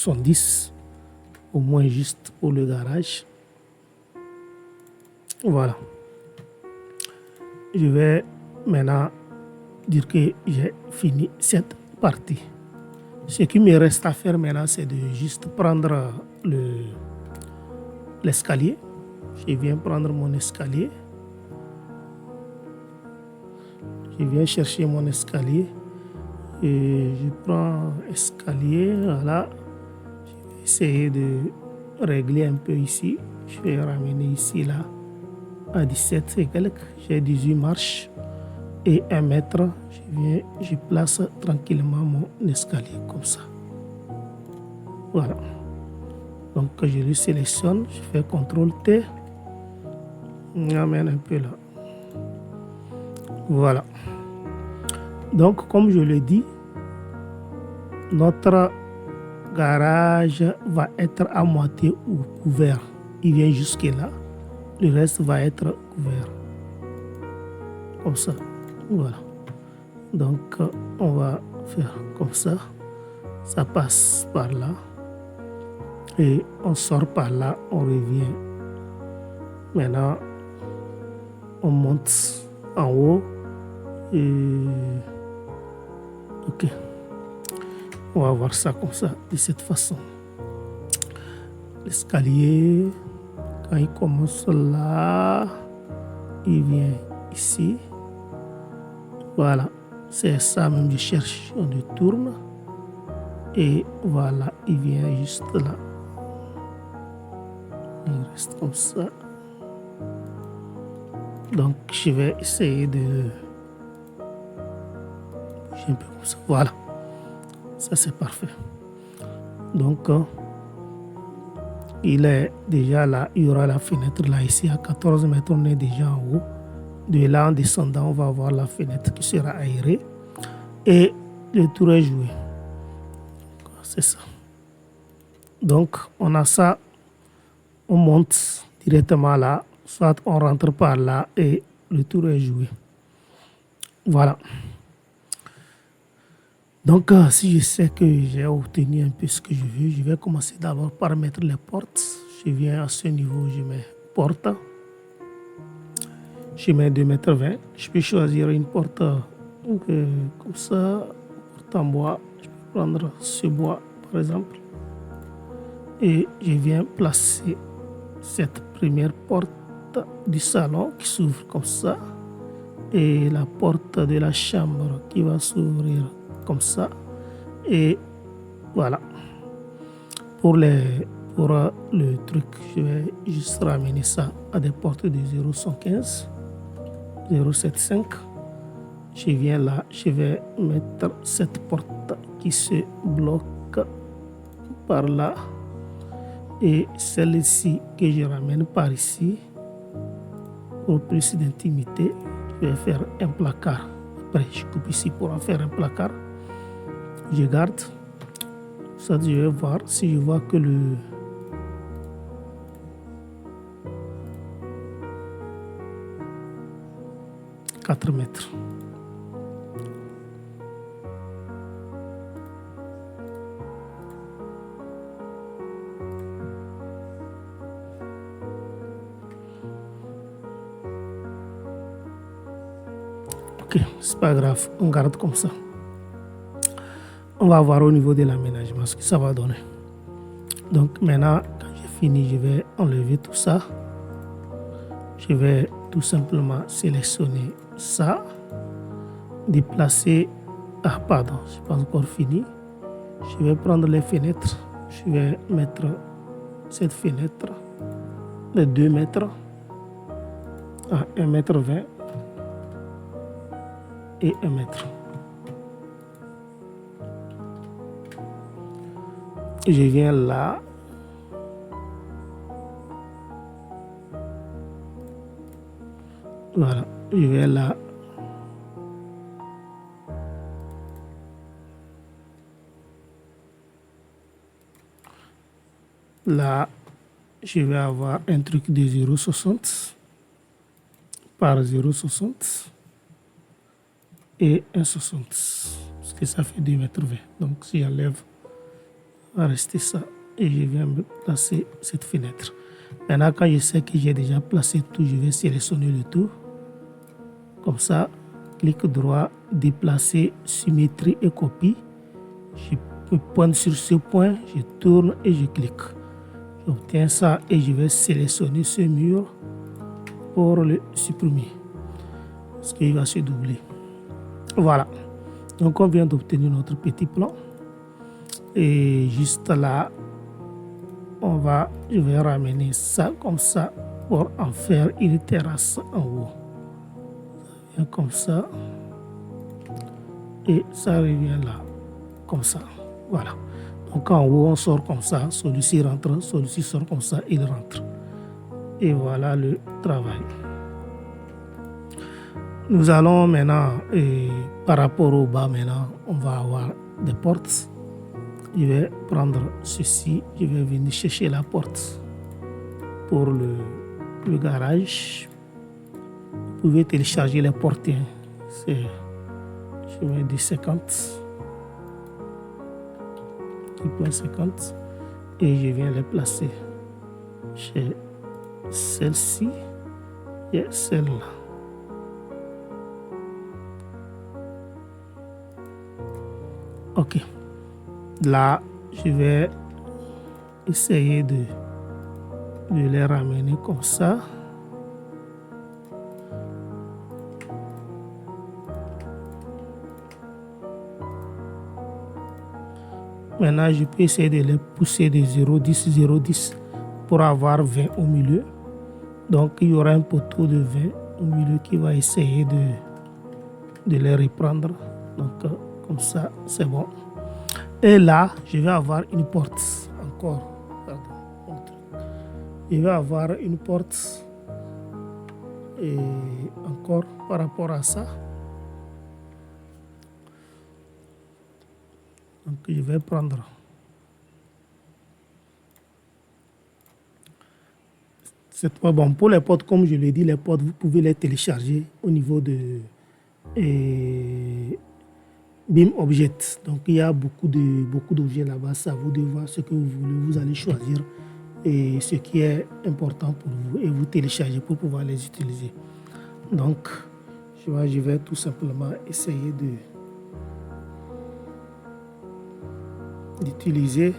70, au moins juste pour le garage. Voilà. Je vais maintenant dire que j'ai fini cette partie. Ce qui me reste à faire maintenant, c'est de juste prendre l'escalier. Je viens prendre mon escalier. Je viens chercher mon escalier. Et je prends l'escalier. Voilà. Je vais essayer de régler un peu ici. Je vais ramener ici là à 17 et quelques. J'ai 18 marches et 1 mètre. Je place tranquillement mon escalier comme ça. Voilà. Donc je le sélectionne, je fais CTRL T. On amène un peu là. Voilà. Donc comme je le dis, notre garage va être à moitié couvert. Il vient jusque là. Le reste va être couvert. Comme ça. Voilà. Donc on va faire comme ça. Ça passe par là. Et on sort par là, on revient. Maintenant, on monte en haut. Et ok. On va voir ça comme ça, de cette façon. L'escalier, quand il commence là, il vient ici. Voilà. C'est ça même, je cherche, on le tourne. Et voilà, il vient juste là. Il reste comme ça. Donc je vais essayer de bouger un peu comme ça. Voilà. Ça c'est parfait. Donc il est déjà là. Il y aura la fenêtre là ici à 14 mètres. On est déjà en haut. De là en descendant, on va avoir la fenêtre qui sera aérée. Et le tour est joué. C'est ça. Donc on a ça. On monte directement là, soit on rentre par là et le tour est joué. Voilà. Donc, si je sais que j'ai obtenu un peu ce que je veux, je vais commencer d'abord par mettre les portes. Je viens à ce niveau, je mets porte. Je mets 2,20 m. Je peux choisir une porte comme ça, porte en bois. Je peux prendre ce bois, par exemple. Et je viens placer cette première porte du salon qui s'ouvre comme ça et la porte de la chambre qui va s'ouvrir comme ça. Et voilà. Pour le truc, je vais juste ramener ça à des portes de 0,115, 0,75. Je viens là, je vais mettre cette porte qui se bloque par là. Et celle-ci que je ramène par ici, pour plus d'intimité, je vais faire un placard. Après, je coupe ici pour en faire un placard. Je garde. Ça, je vais voir si je vois que le « 4 mètres. Ok, c'est pas grave, on garde comme ça. On va voir au niveau de l'aménagement ce que ça va donner. Donc maintenant, quand j'ai fini, je vais enlever tout ça. Je vais tout simplement sélectionner ça, déplacer. Ah pardon, je n'ai pas encore fini. Je vais prendre les fenêtres. Je vais mettre cette fenêtre de 2 mètres à 1,20 m et 1 mètre. Je viens là. Voilà, je vais là. Là, je vais avoir un truc de 0,60 par 0,60 et 1,60. Parce que ça fait 2,20 m. Donc, si j'enlève va rester ça. Et je viens me placer cette fenêtre. Maintenant, quand je sais que j'ai déjà placé tout, je vais sélectionner le tout. Comme ça, clic droit, déplacer, symétrie et copie. Je me pointe sur ce point, je tourne et je clique. J'obtiens ça et je vais sélectionner ce mur pour le supprimer. Parce qu'il va se doubler. Voilà. Donc on vient d'obtenir notre petit plan. Et juste là, je vais ramener ça comme ça pour en faire une terrasse en haut. Ça vient comme ça. Et ça revient là, comme ça. Voilà. Donc en haut, on sort comme ça. Celui-ci rentre, celui-ci sort comme ça, il rentre. Et voilà le travail. Nous allons maintenant, par rapport au bas maintenant, on va avoir des portes. Je vais prendre ceci, je vais venir chercher la porte pour le garage. Vous pouvez télécharger les portes. Je mets du 50. Du point 50. Et je viens les placer chez celle-ci et celle-là. Ok. Là, je vais essayer de les ramener comme ça. Maintenant, je peux essayer de les pousser de 0,10, 0,10 pour avoir 20 au milieu. Donc, il y aura un poteau de 20 au milieu qui va essayer de les reprendre. Donc, comme ça, c'est bon. Et là, je vais avoir une porte encore. Pardon. Je vais avoir une porte et encore par rapport à ça. Donc, je vais prendre cette fois. Bon, pour les portes, comme je l'ai dit, les portes, vous pouvez les télécharger au niveau de BIM Object. Donc, il y a beaucoup d'objets là-bas. C'est à vous de voir ce que vous voulez. Vous allez choisir et ce qui est important pour vous et vous télécharger pour pouvoir les utiliser. Donc, je vais tout simplement essayer d'utiliser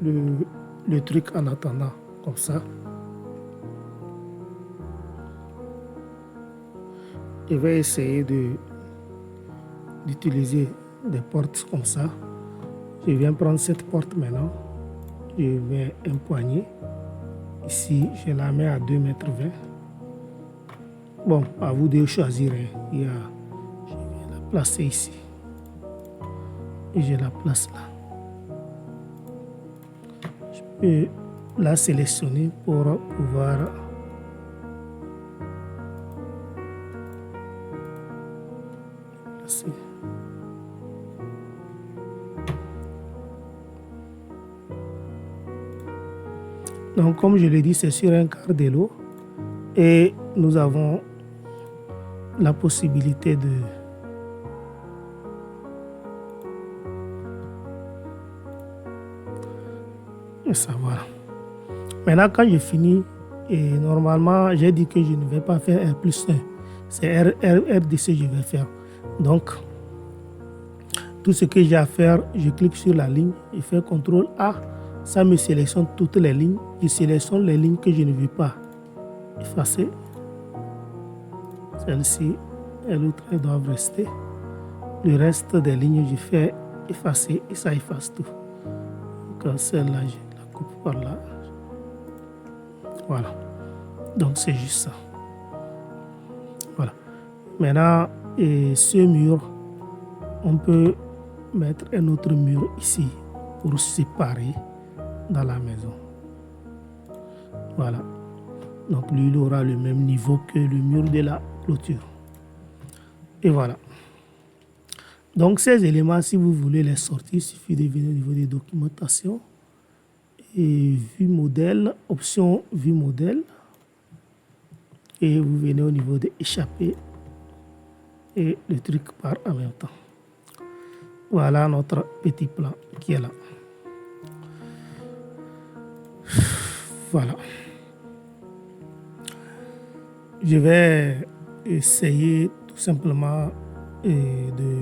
le truc en attendant, comme ça. Je vais essayer d'utiliser des portes comme ça. Je viens prendre cette porte maintenant. Je mets un poignet. Ici, je la mets à 2,20 m. Bon, à vous de choisir. Je viens la placer ici. Et je la place là. Je peux la sélectionner pour pouvoir placer. Donc, comme je l'ai dit, c'est sur un quart de l'eau et nous avons la possibilité de savoir. Maintenant, quand je finis, et normalement, j'ai dit que je ne vais pas faire R+1, c'est RDC je vais faire. Donc, tout ce que j'ai à faire, je clique sur la ligne, je fais CTRL A, ça me sélectionne toutes les lignes. Je sélectionne les lignes que je ne veux pas effacer. Celle-ci et l'autre, elles doivent rester. Le reste des lignes, je fais effacer et ça efface tout. Donc, celle-là, je la coupe par là. Voilà. Donc, c'est juste ça. Voilà. Maintenant, ce mur, on peut mettre un autre mur ici pour séparer dans la maison. Voilà. Donc, lui, il aura le même niveau que le mur de la clôture. Et voilà. Donc, ces éléments, si vous voulez les sortir, il suffit de venir au niveau des documentations et vue modèle, option vue modèle. Et vous venez au niveau de échapper et le truc part en même temps. Voilà notre petit plan qui est là. Voilà. Je vais essayer tout simplement de